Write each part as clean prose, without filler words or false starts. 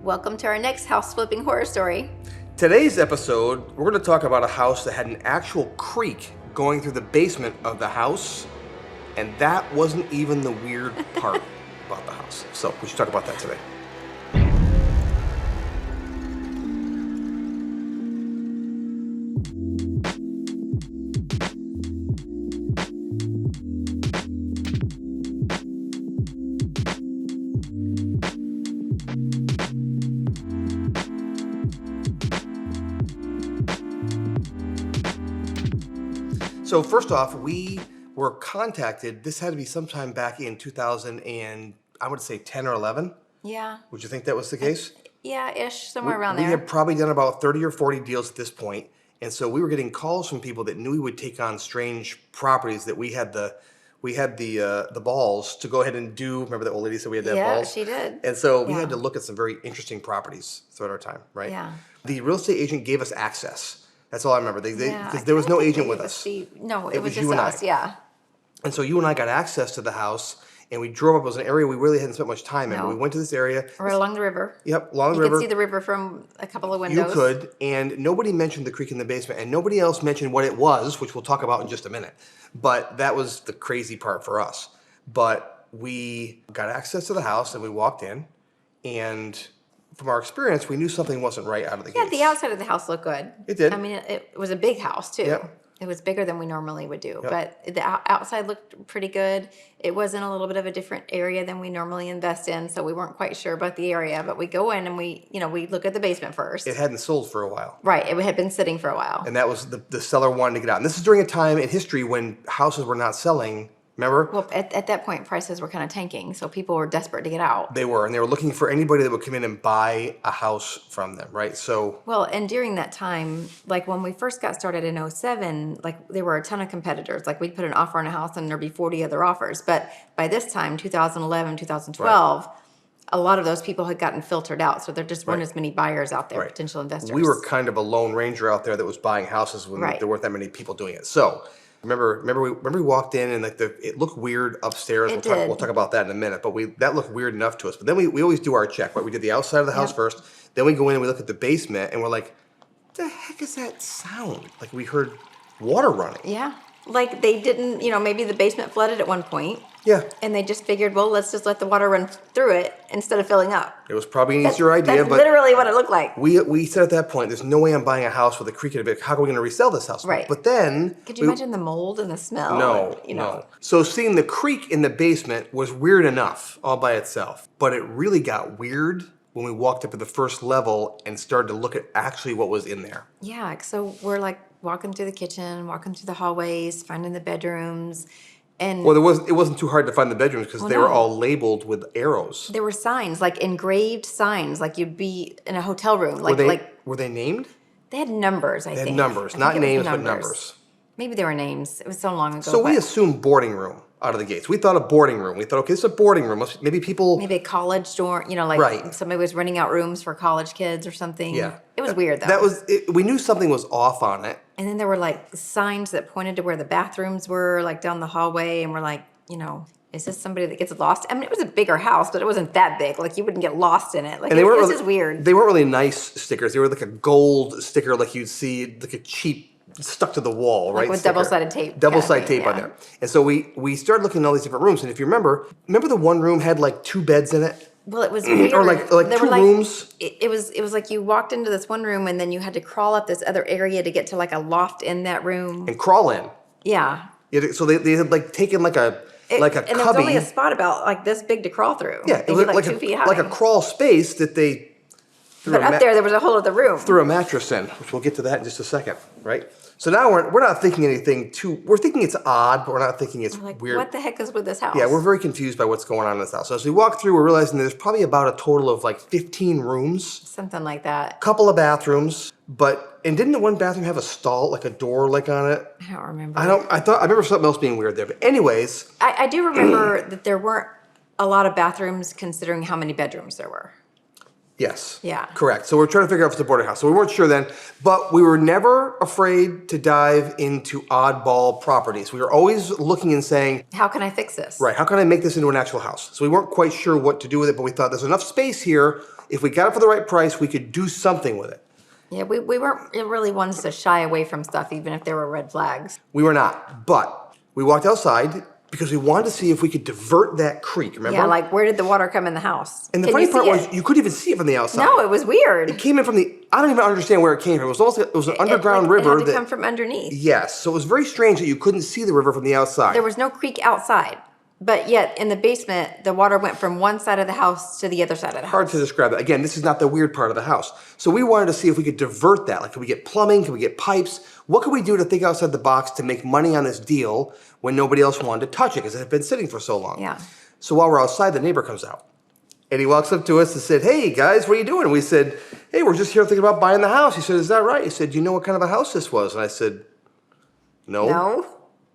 Welcome to our next house flipping horror story. Today's episode, we're going to talk about a house that had an actual creek going through the basement of the house, and that wasn't even the weird part about the house. So we should talk about that today. So first off, we were contacted. This had to be sometime back in 2000 and I would say 10 or 11. Yeah. Would you think that was the case? Yeah-ish, somewhere around there. We had probably done about 30 or 40 deals at this point, and so we were getting calls from people that knew we would take on strange properties that we had the balls to go ahead and do. Remember that old lady said we had to have balls? Yeah, she did. And so we Yeah. had to look at some very interesting properties throughout our time, right? Yeah. The real estate agent gave us access. That's all I remember. Yeah, Because there was no agent with us. No, It it was was just you and us, I. yeah. And so you and I got access to the house, and we drove up. It was an area we really hadn't spent much time in. No. We went to this area. Right along the river. Yep, along the You river. could see the river from a couple of You windows. could, and nobody mentioned the creek in the basement, and nobody else mentioned what it was, which we'll talk about in just a minute. But that was the crazy part for us. But we got access to the house, and we walked in, and from our experience, we knew something wasn't right out of the Yeah, gate. the outside of the house looked good. It did. I mean, it was a big house, too. Yep. It was bigger than we normally would do. Yep. But the outside looked pretty good. It was in a little bit of a different area than we normally invest in, so we weren't quite sure about the area. But we go in and we look at the basement first. It hadn't sold for a while. Right, it had been sitting for a while. And that was the seller wanted to get out. And this is during a time in history when houses were not selling. Remember? Well, at that point, prices were kind of tanking, so people were desperate to get out. They were, and they were looking for anybody that would come in and buy a house from them, right? So Well, and during that time, like when we first got started in 07, like there were a ton of competitors. Like we'd put an offer on a house and there'd be 40 other offers. But by this time, 2011, 2012, a lot of those people had gotten filtered out. So there just weren't Right. as many buyers out there, Right. potential investors. we were kind of a lone ranger out there that was buying houses when Right. there weren't that many people doing it. So remember we walked in and it looked weird upstairs. It We'll did. talk about that in a minute. But that looked weird enough to us. But then we always do our check, right? We did the outside of the house Yep. first. Then we go in and we look at the basement and we're like, what the heck is that sound? Like we heard water running. Yeah. Like they didn't, maybe the basement flooded at one point. Yeah. And they just figured, well, let's just let the water run through it instead of filling up. It was probably an easier idea, That's but literally what it looked like. we said at that point, there's no way I'm buying a house with a creek in it. How are we going to resell this house? Right. But then Could you imagine the mold and the smell? No, and, no. So seeing the creek in the basement was weird enough all by itself, but it really got weird when we walked up to the first level and started to look at actually what was in there. Yeah, so we're like walking through the kitchen, walking through the hallways, finding the bedrooms, and Well, it wasn't too hard to find the bedrooms because they were no. all labeled with arrows. there were signs, like engraved signs, like you'd be in a hotel room. Like Were they named? they had numbers, I They think. had numbers, I not think it was names, but numbers. Maybe they were names. It was so long ago. So we but assumed boarding room out of the gates. We thought a boarding room. We thought, okay, it's a boarding room. Maybe people. maybe a college dorm, like Right. somebody was renting out rooms for college kids or something. Yeah. It was weird, though. We knew something was off on it. And then there were like signs that pointed to where the bathrooms were, like down the hallway, and we're like, is this somebody that gets lost? I mean, it was a bigger house, but it wasn't that big. Like you wouldn't get lost in it. Like And they weren't this really, is weird. They weren't really nice stickers. They were like a gold sticker, like you'd see, like a cheap stuck to the wall, right? with sticker. double-sided tape. Double-sided kinda thing, tape on yeah. there. And so we started looking at all these different rooms. And if you remember the one room had like 2 beds in it, Well, it was weird. or like There 2 were, rooms. It was like you walked into this one room and then you had to crawl up this other area to get to like a loft in that room. And crawl in. Yeah. So they had like taken like a cubby. And there was only a spot about like this big to crawl through. Yeah, it Maybe was like 2 feet high. like a crawl space that they threw but up there was a whole other room. threw a mattress in, which we'll get to that in just a second, right? So now we're not thinking anything we're thinking it's odd, but we're not thinking it's Like, weird. what the heck is with this house? Yeah, we're very confused by what's going on in this house. So as we walk through, we're realizing there's probably about a total of like 15 rooms, Something like that. couple of bathrooms, and didn't the one bathroom have a stall, like a door like on it? I don't remember. I remember something else being weird there. But anyways, I do remember that there weren't a lot of bathrooms considering how many bedrooms there were. Yes. Yeah. Correct. So we're trying to figure out if it's a boarding house. So we weren't sure then, but we were never afraid to dive into oddball properties. We were always looking and saying, How can I fix this? right, how can I make this into an actual house? So we weren't quite sure what to do with it, but we thought there's enough space here. If we got it for the right price, we could do something with it. Yeah, we weren't really ones to shy away from stuff, even if there were red flags. We were not, but we walked outside because we wanted to see if we could divert that creek, remember? Yeah, like where did the water come in the house? and the Can funny you part see was it? you couldn't even see it from the outside. No, it was weird. It came in from the, I don't even understand where it came from. It was almost like it was an underground It river had to come from underneath. yes, so it was very strange that you couldn't see the river from the outside. There was no creek outside, but yet in the basement, the water went from one side of the house to the other side of the Hard house. to describe that. Again, this is not the weird part of the house. So we wanted to see if we could divert that. Like, could we get plumbing? Could we get pipes? What could we do to think outside the box to make money on this deal when nobody else wanted to touch it because it had been sitting for so long? Yeah. So while we're outside, the neighbor comes out. And he walks up to us and said, "Hey, guys, what are you doing?" And we said, "Hey, we're just here thinking about buying the house." He said, "Is that right?" He said, "Do you know what kind of a house this was?" And I said, "No." No,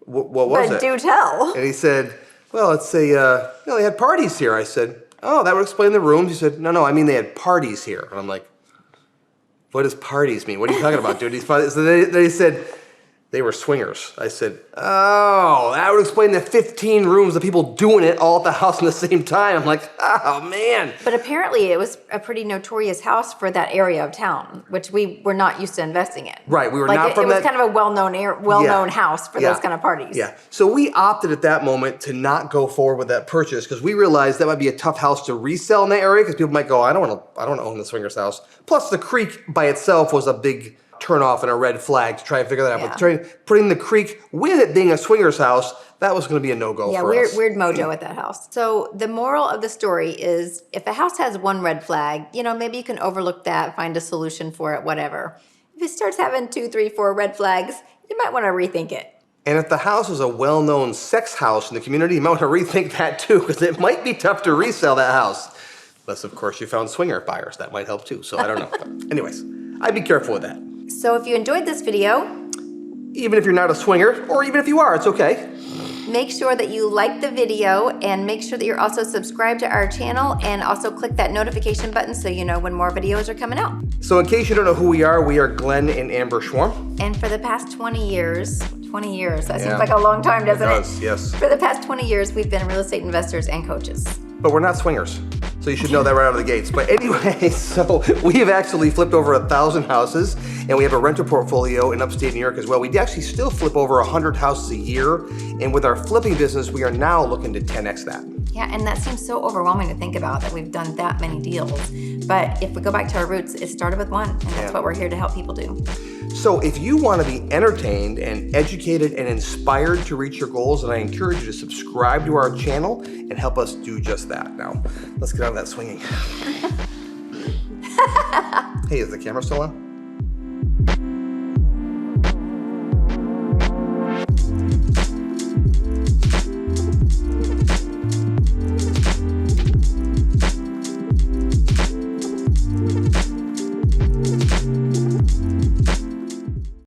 What was but it? do tell. And he said, "Well, it's a, they had parties here." I said, "Oh, that would explain the rooms." He said, "No, I mean they had parties here." And I'm like, "What does parties mean? What are you talking about, dude?" So they said, they were swingers. I said, "Oh, that would explain the 15 rooms of people doing it all at the house at the same time." I'm like, "Oh, man." But apparently it was a pretty notorious house for that area of town, which we were not used to investing in. Right, we were Like not it, from it was that- kind of a well-known house for Yeah. those kind of parties. Yeah. So we opted at that moment to not go forward with that purchase because we realized that might be a tough house to resell in the area because people might go, I don't want to own the swingers house. Plus the creek by itself was a big turn off and a red flag to try and figure that out. Yeah. But putting the creek with it being a swingers house, that was going to be a no-go Yeah, for us. weird mojo at that house. So the moral of the story is if a house has one red flag, maybe you can overlook that, find a solution for it, whatever. If it starts having 2, 3, 4 red flags, you might want to rethink it. And if the house is a well-known sex house in the community, you might want to rethink that too because it might be tough to resell that house. Unless, of course, you found swinger buyers. That might help too. So I don't know. But anyways, I'd be careful with that. So if you enjoyed this video, Even if you're not a swinger, or even if you are, it's okay. make sure that you like the video and make sure that you're also subscribed to our channel and also click that notification button so you know when more videos are coming out. So in case you don't know who we are Glenn and Amber Schwarm. And for the past 20 years, that Yeah. seems like a long time, doesn't it? does, yes. For the past 20 years, we've been real estate investors and coaches. But we're not swingers. So you should know that right out of the gates. But anyway, so we have actually flipped over 1,000 houses and we have a rental portfolio in upstate New York as well. We actually still flip over 100 houses a year. And with our flipping business, we are now looking to 10x that. Yeah, and that seems so overwhelming to think about that we've done that many deals. But if we go back to our roots, it started with one, and that's Yeah. what we're here to help people do. So if you want to be entertained and educated and inspired to reach your goals, then I encourage you to subscribe to our channel and help us do just that. Now, let's get out of that swinging. Hey, is the camera still on?